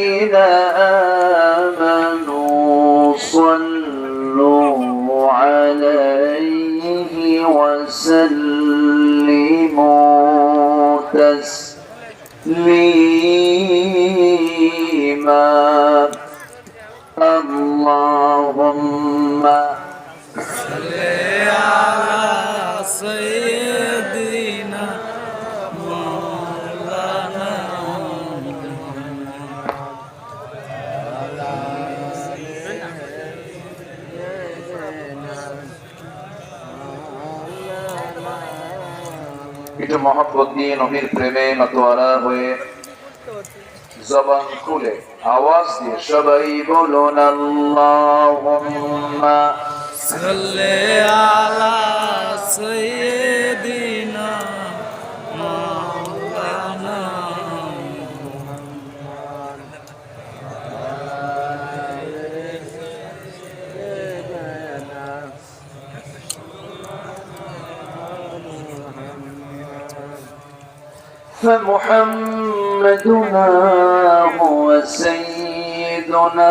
الذين آمنوا صلوا عليه وسلموا تسليما اللهم صل على سيدنا مولانا একটু মহব্বত দিয়ে নবীর প্রেমে মাতোয়ারা হয়ে জবান খুলে আওয়াজ দিয়ে সবাই বলুন আল্লাহুম্মা সাল্লি আলা সাইয়্যিদিনা মাওলানা فمحمدنا هو سيدنا